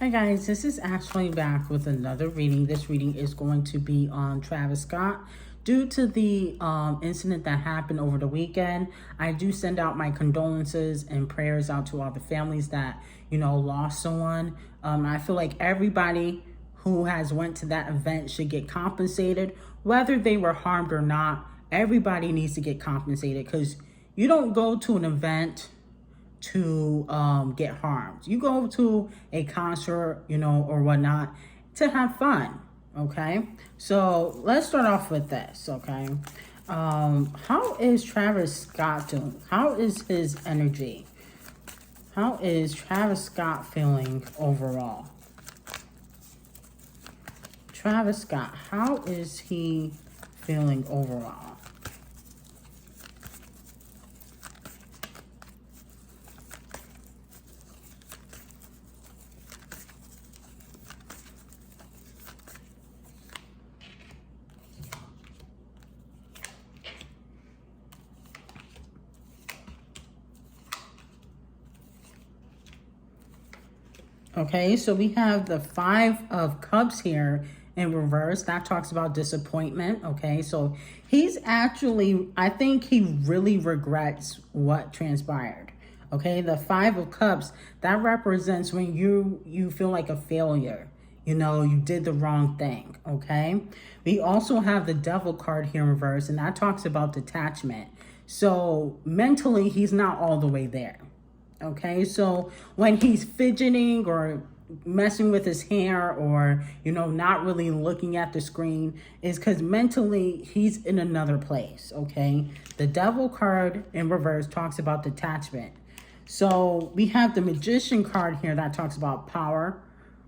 Hi guys, this is Ashley back with another reading. This reading is going to be on Travis Scott. Due to the incident that happened over the weekend, I do send out my condolences and prayers out to all the families that, lost someone. I feel like everybody who has went to that event should get compensated, whether they were harmed or not. Everybody needs to get compensated because you don't go to an event to get harmed. You go to a concert, or whatnot to have fun. Okay, so let's start off with this. Okay, how is Travis Scott doing? How is his energy? How is Travis Scott feeling overall? Travis Scott, how is he feeling overall? Okay, so we have the Five of Cups here in reverse. That talks about disappointment. Okay, so he's actually, I think he really regrets what transpired. Okay, the Five of Cups, that represents when you feel like a failure. You did the wrong thing. Okay, we also have the Devil card here in reverse, and that talks about detachment. So mentally, he's not all the way there. Okay, so when he's fidgeting or messing with his hair or, not really looking at the screen is because mentally he's in another place. Okay, the Devil card in reverse talks about detachment. So we have the Magician card here that talks about power,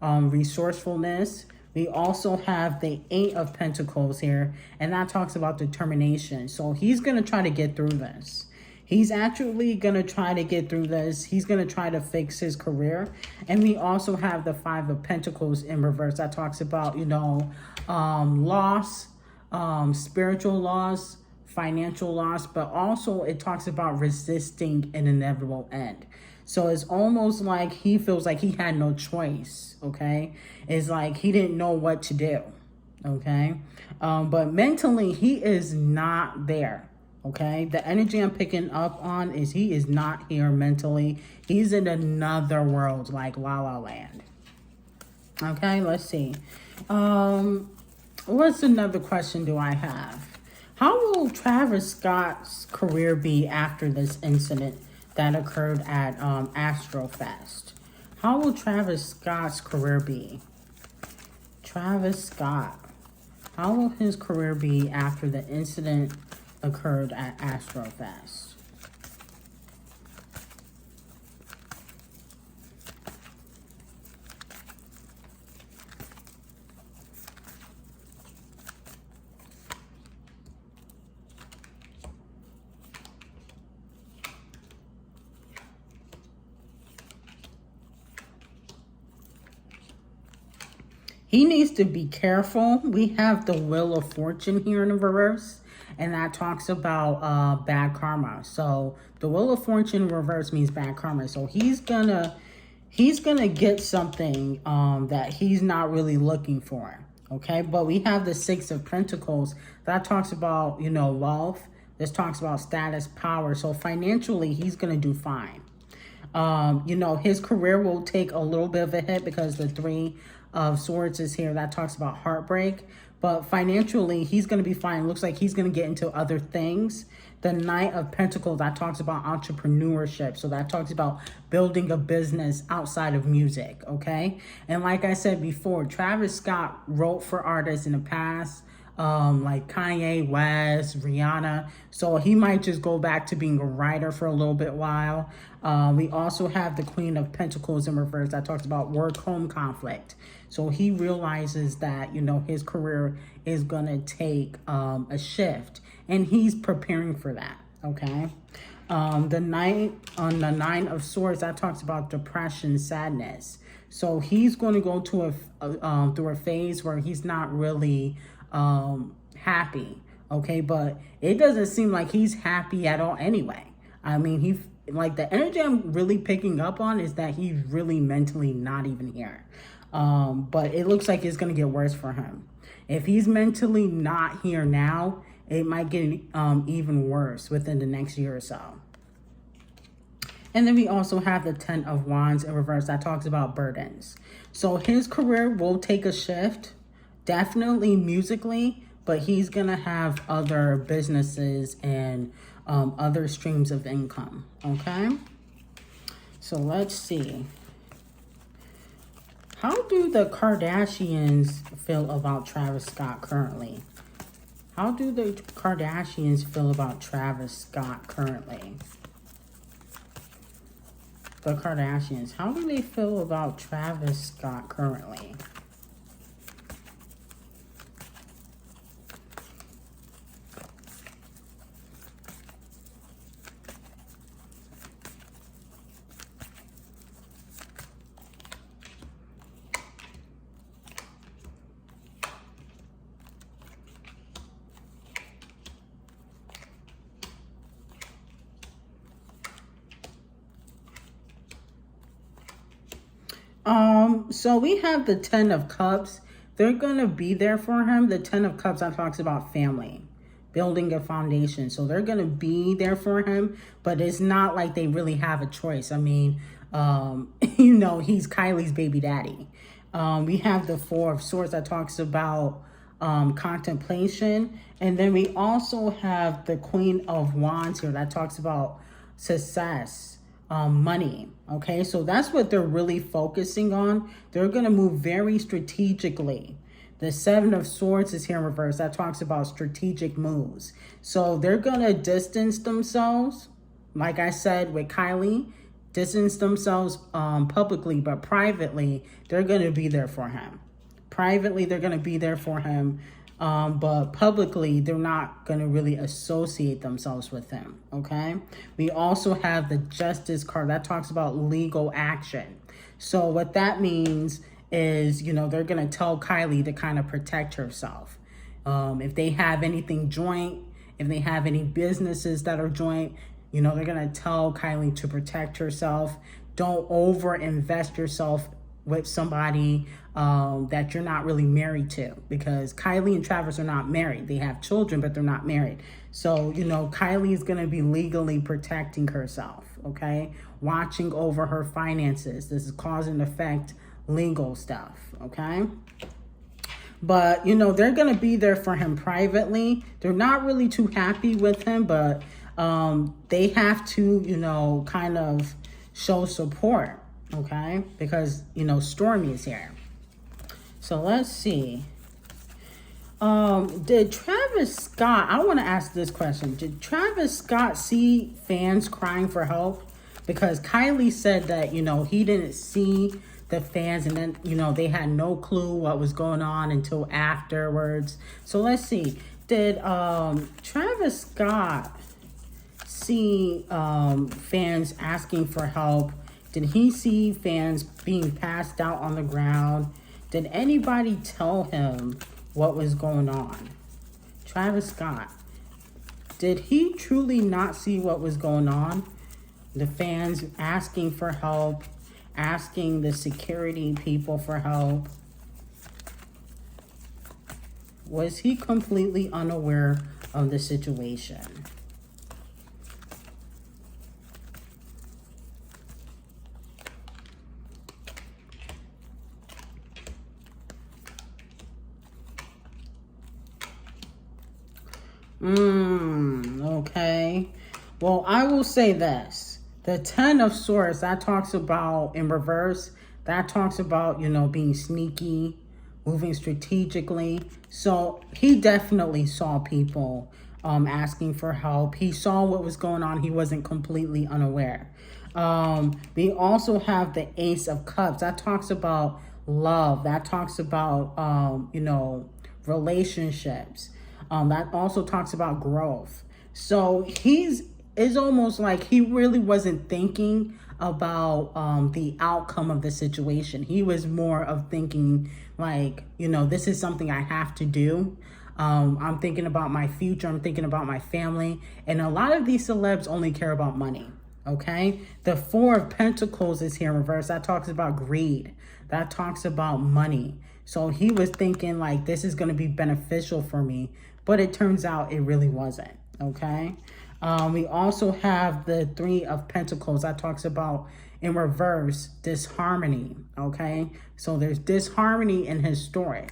resourcefulness. We also have the Eight of Pentacles here, and that talks about determination. So he's going to try to get through this. He's actually going to try to get through this. He's going to try to fix his career. And we also have the Five of Pentacles in reverse. That talks about, loss, spiritual loss, financial loss, but also it talks about resisting an inevitable end. So it's almost like he feels like he had no choice, okay? It's like he didn't know what to do, okay? But mentally, he is not there. Okay, the energy I'm picking up on is he is not here mentally. He's in another world, like La La Land. Okay, let's see. What's another question do I have? How will Travis Scott's career be after this incident that occurred at Astrofest? How will Travis Scott's career be? Travis Scott. How will his career be after the incident occurred at Astrofest? He needs to be careful. We have the Wheel of Fortune here in the reverse, and that talks about bad karma. So the Wheel of Fortune in reverse means bad karma. So he's gonna get something that he's not really looking for. Okay, but we have the Six of Pentacles. That talks about, wealth. This talks about status, power. So financially, he's gonna do fine. His career will take a little bit of a hit because the Three of Swords is here. That talks about heartbreak. But financially, he's going to be fine. Looks like he's going to get into other things. The Knight of Pentacles, that talks about entrepreneurship. So that talks about building a business outside of music, okay? And like I said before, Travis Scott wrote for artists in the past, like Kanye West, Rihanna. So he might just go back to being a writer for a little bit while. We also have the Queen of Pentacles in reverse that talks about work-home conflict. So he realizes that, his career is going to take a shift, and he's preparing for that, okay? The Nine of Swords, that talks about depression, sadness. So he's going to go to through a phase where he's not really happy, okay? But it doesn't seem like he's happy at all anyway. I mean, like the energy I'm really picking up on is that he's really mentally not even here. But it looks like it's going to get worse for him. If he's mentally not here now, it might get even worse within the next year or so. And then we also have the 10 of Wands in reverse that talks about burdens. So his career will take a shift, definitely musically, but he's going to have other businesses and other streams of income, okay? So let's see. How do the Kardashians feel about Travis Scott currently? How do the Kardashians feel about Travis Scott currently? The Kardashians, how do they feel about Travis Scott currently? So we have the 10 of Cups. They're going to be there for him. The 10 of Cups, that talks about family, building a foundation. So they're going to be there for him, but it's not like they really have a choice. I mean, you know, he's Kylie's baby daddy. We have the 4 of Swords that talks about contemplation. And then we also have the Queen of Wands here that talks about success. Money. Okay, so that's what they're really focusing on. They're going to move very strategically. The 7 of Swords is here in reverse. That talks about strategic moves. So they're going to distance themselves, like I said with Kylie, distance themselves publicly, but privately, they're going to be there for him. Privately, they're going to be there for him. But publicly, they're not going to really associate themselves with him, okay? We also have the Justice card. That talks about legal action. So what that means is, you know, they're going to tell Kylie to kind of protect herself. If they have anything joint, if they have any businesses that are joint, you know, they're going to tell Kylie to protect herself. Don't over-invest yourself with somebody that you're not really married to, because Kylie and Travis are not married. They have children, but they're not married. So, you know, Kylie is going to be legally protecting herself, okay? Watching over her finances. This is cause and effect legal stuff, okay? But, you know, they're going to be there for him privately. They're not really too happy with him, but they have to, you know, kind of show support, okay? Because, you know, Stormy is here. So let's see. Did Travis Scott, I want to ask this question. Did Travis Scott see fans crying for help? Because Kylie said that, you know, he didn't see the fans, and then, you know, they had no clue what was going on until afterwards. So let's see. Did Travis Scott see fans asking for help? Did he see fans being passed out on the ground? Did anybody tell him what was going on? Travis Scott, did he truly not see what was going on? The fans asking for help, asking the security people for help. Was he completely unaware of the situation? Okay. Well, I will say this. The 10 of Swords, that talks about, in reverse, that talks about, you know, being sneaky, moving strategically. So he definitely saw people asking for help. He saw what was going on. He wasn't completely unaware. We also have the Ace of Cups. That talks about love. That talks about, you know, relationships. That also talks about growth. So it's almost like he really wasn't thinking about the outcome of the situation. He was more of thinking like, you know, this is something I have to do. I'm thinking about my future. I'm thinking about my family. And a lot of these celebs only care about money. Okay, the Four of Pentacles is here in reverse. That talks about greed. That talks about money. So he was thinking like, this is going to be beneficial for me, but it turns out it really wasn't. Okay, we also have the Three of Pentacles. That talks about, in reverse, disharmony. Okay, so there's disharmony in his story.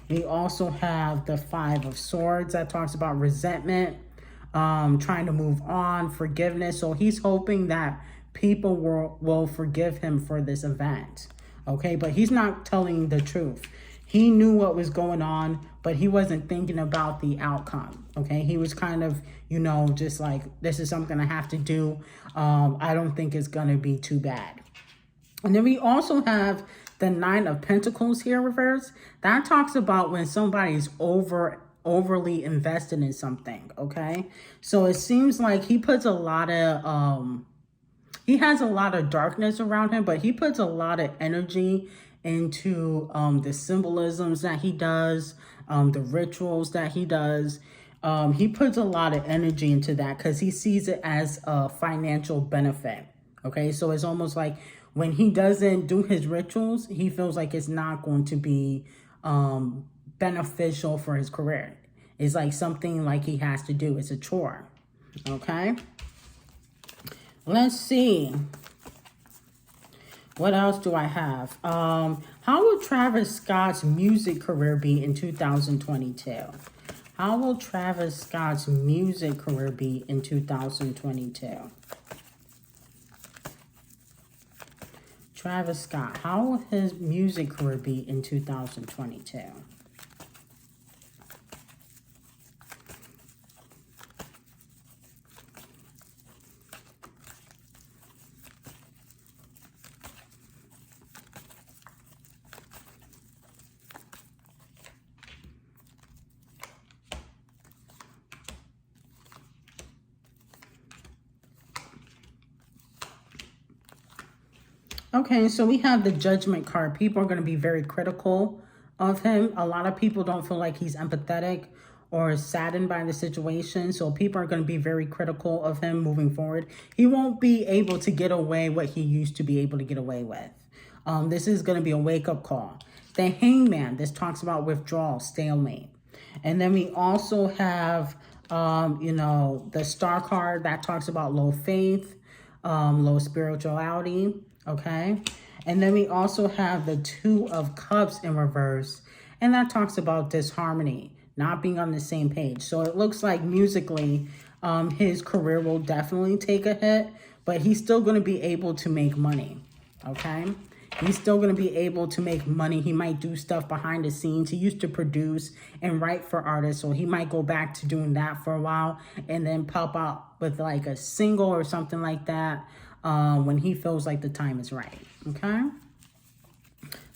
We also have the Five of Swords. That talks about resentment, trying to move on, forgiveness. So he's hoping that people will forgive him for this event. Okay, but he's not telling the truth. He knew what was going on, but he wasn't thinking about the outcome. Okay, he was kind of, you know, just like, this is something I have to do. I don't think it's going to be too bad. And then we also have the Nine of Pentacles here reverse. That talks about when somebody's overly invested in something. Okay, so it seems like he puts a lot of he has a lot of darkness around him, but he puts a lot of energy into the symbolisms that he does, the rituals that he does. He puts a lot of energy into that because he sees it as a financial benefit. Okay, so it's almost like when he doesn't do his rituals, he feels like it's not going to be beneficial for his career. It's like something like he has to do. It's a chore. Okay, let's see. What else do I have? How will Travis Scott's music career be in 2022? How will Travis Scott's music career be in 2022? Travis Scott, how will his music career be in 2022? Okay, so we have the Judgment card. People are going to be very critical of him. A lot of people don't feel like he's empathetic or saddened by the situation. So people are going to be very critical of him moving forward. He won't be able to get away what he used to be able to get away with. This is going to be a wake-up call. The Hangman, this talks about withdrawal, stalemate. And then we also have, you know, the Star card that talks about low faith, low spirituality. Okay, and then we also have the Two of Cups in reverse, and that talks about disharmony, not being on the same page. So it looks like musically, his career will definitely take a hit, but he's still going to be able to make money. Okay, he's still going to be able to make money. He might do stuff behind the scenes. He used to produce and write for artists, so he might go back to doing that for a while and then pop out with like a single or something like that. When he feels like the time is right. Okay,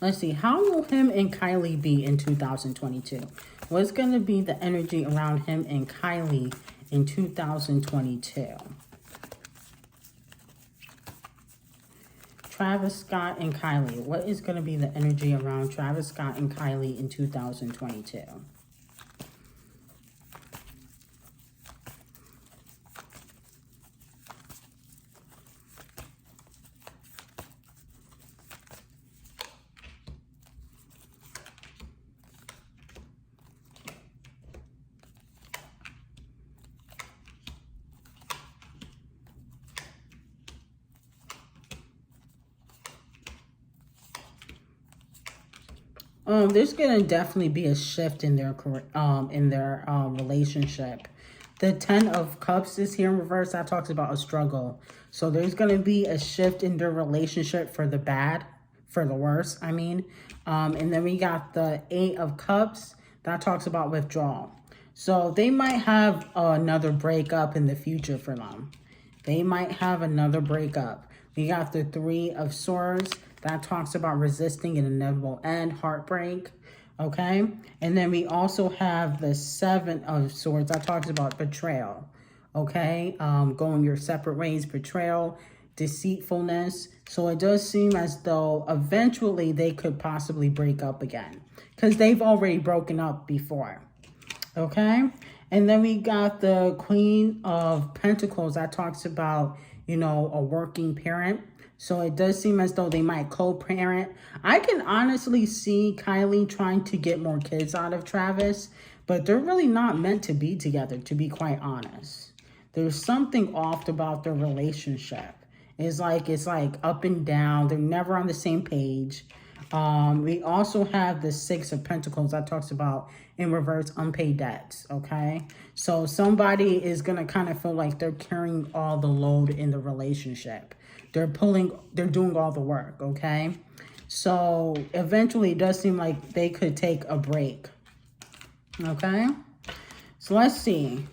let's see, how will him and Kylie be in 2022? What's going to be the energy around him and Kylie in 2022? Travis Scott and Kylie, what is going to be the energy around Travis Scott and Kylie in 2022? There's gonna definitely be a shift in their relationship. The Ten of Cups is here in reverse. That talks about a struggle. So there's gonna be a shift in their relationship for the bad, for the worse, I mean. And then we got the Eight of Cups. That talks about withdrawal. So they might have another breakup in the future for them. They might have another breakup. We got the Three of Swords. That talks about resisting an inevitable end, heartbreak, okay? And then we also have the Seven of Swords. That talks about betrayal, okay? Going your separate ways, betrayal, deceitfulness. So it does seem as though eventually they could possibly break up again because they've already broken up before, okay? And then we got the Queen of Pentacles. That talks about you know, a working parent. So it does seem as though they might co-parent. I can honestly see Kylie trying to get more kids out of Travis, but they're really not meant to be together, to be quite honest. There's something off about their relationship. It's like up and down. They're never on the same page. We also have the Six of Pentacles that talks about in reverse unpaid debts, okay? So somebody is going to kind of feel like they're carrying all the load in the relationship. They're doing all the work, okay? So eventually it does seem like they could take a break, okay? So let's see.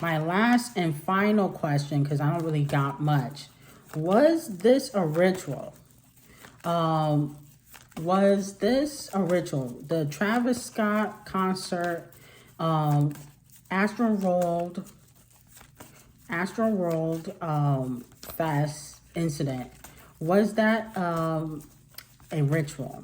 My last and final question, because I don't really got much. Was this a ritual? Was this a ritual? The Travis Scott concert, AstroWorld Fest incident, was that a ritual?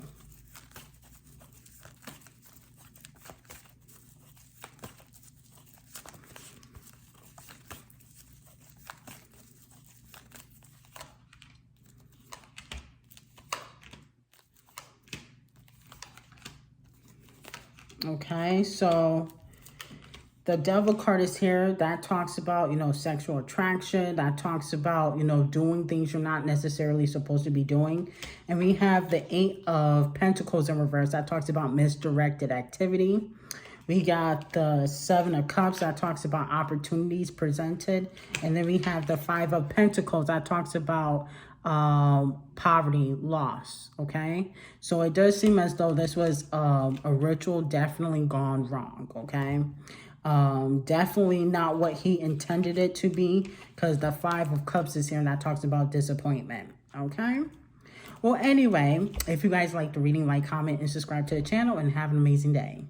Okay, so the Devil card is here. That talks about, you know, sexual attraction. That talks about, you know, doing things you're not necessarily supposed to be doing. And we have the Eight of Pentacles in reverse. That talks about misdirected activity. We got the Seven of Cups. That talks about opportunities presented. And then we have the Five of Pentacles. That talks about poverty, loss, okay? So it does seem as though this was a ritual definitely gone wrong, okay? Definitely not what he intended it to be, because the Five of Cups is here and that talks about disappointment, okay? Well, anyway, if you guys like the reading, like, comment, and subscribe to the channel, and have an amazing day.